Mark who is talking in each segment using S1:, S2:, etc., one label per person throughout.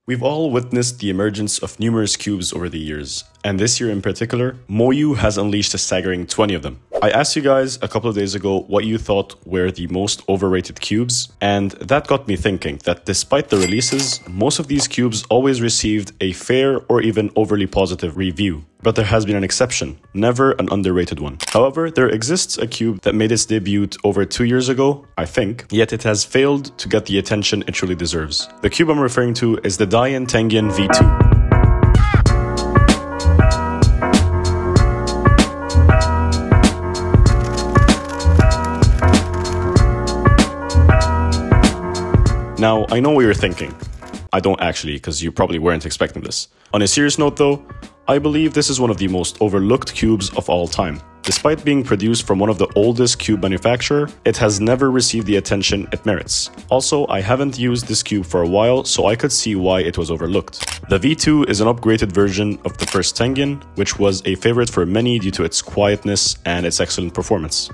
S1: We've all witnessed the emergence of numerous cubes over the years, and this year in particular, Moyu has unleashed a staggering 20 of them. I asked you guys a couple of days ago what you thought were the most overrated cubes, and that got me thinking that despite the releases, most of these cubes always received a fair or even overly positive review. But there has been an exception, never an underrated one. However, there exists a cube that made its debut over 2 years ago, I think, yet it has failed to get the attention it truly deserves. The cube I'm referring to is the Dayan V2. Now, I know what you're thinking. I don't actually, because you probably weren't expecting this. On a serious note though, I believe this is one of the most overlooked cubes of all time. Despite being produced from one of the oldest cube manufacturers, it has never received the attention it merits. Also, I haven't used this cube for a while, so I could see why it was overlooked. The V2 is an upgraded version of the first Tengen, which was a favorite for many due to its quietness and its excellent performance.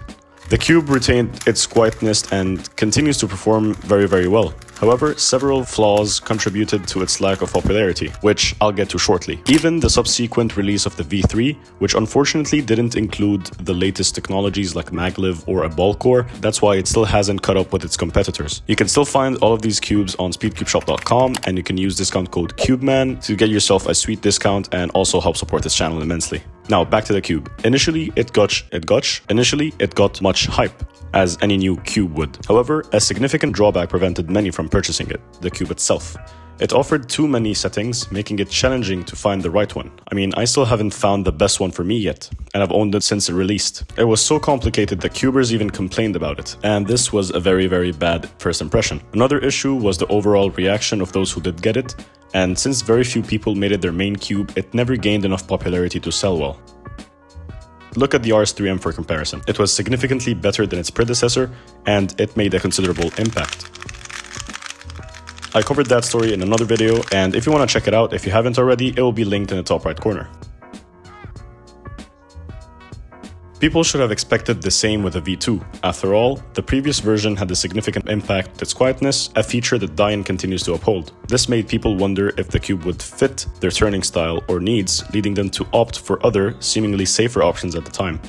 S1: The cube retained its quietness and continues to perform very well. However, several flaws contributed to its lack of popularity, which I'll get to shortly. Even the subsequent release of the V3, which unfortunately didn't include the latest technologies like maglev or a ball core, that's why it still hasn't caught up with its competitors. You can still find all of these cubes on SpeedCubeShop.com, and you can use discount code CubeMan to get yourself a sweet discount and also help support this channel immensely. Now back to the cube. Initially it got much hype, as any new cube would. However, a significant drawback prevented many from purchasing it, the cube itself. It offered too many settings, making it challenging to find the right one. I mean, I still haven't found the best one for me yet, and I've owned it since it released. It was so complicated that cubers even complained about it, and this was a very bad first impression. Another issue was the overall reaction of those who did get it, and since very few people made it their main cube, it never gained enough popularity to sell well. Look at the RS3M for comparison. It was significantly better than its predecessor, and it made a considerable impact. I covered that story in another video, and if you want to check it out, if you haven't already, it will be linked in the top right corner. People should have expected the same with the V2. After all, the previous version had a significant impact with its quietness, a feature that Dayan continues to uphold. This made people wonder if the cube would fit their turning style or needs, leading them to opt for other, seemingly safer options at the time.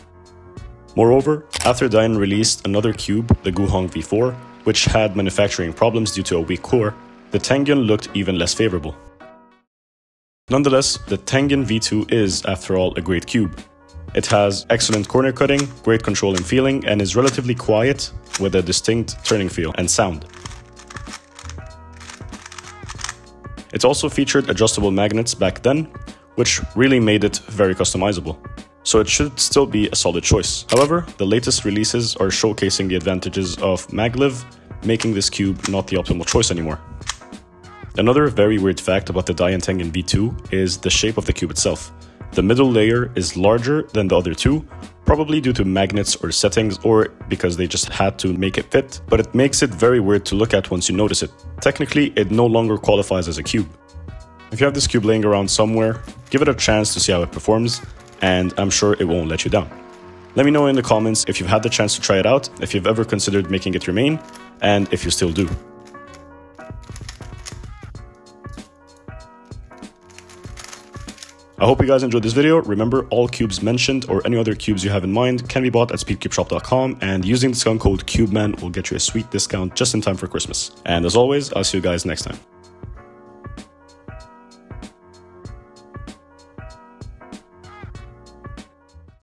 S1: Moreover, after Dayan released another cube, the Guhong V4, which had manufacturing problems due to a weak core, the Tengen looked even less favorable. Nonetheless, the Tengen V2 is, after all, a great cube. It has excellent corner cutting, great control and feeling, and is relatively quiet with a distinct turning feel and sound. It also featured adjustable magnets back then, which really made it very customizable. So it should still be a solid choice. However, the latest releases are showcasing the advantages of maglev, making this cube not the optimal choice anymore. Another very weird fact about the Dayan Tengen V2 is the shape of the cube itself. The middle layer is larger than the other two, probably due to magnets or settings or because they just had to make it fit, but it makes it very weird to look at once you notice it. Technically, it no longer qualifies as a cube. If you have this cube laying around somewhere, give it a chance to see how it performs, and I'm sure it won't let you down. Let me know in the comments if you've had the chance to try it out, if you've ever considered making it your main, and if you still do. I hope you guys enjoyed this video. Remember, all cubes mentioned or any other cubes you have in mind can be bought at SpeedCubeShop.com, and using discount code CubeMan will get you a sweet discount just in time for Christmas. And as always, I'll see you guys next time.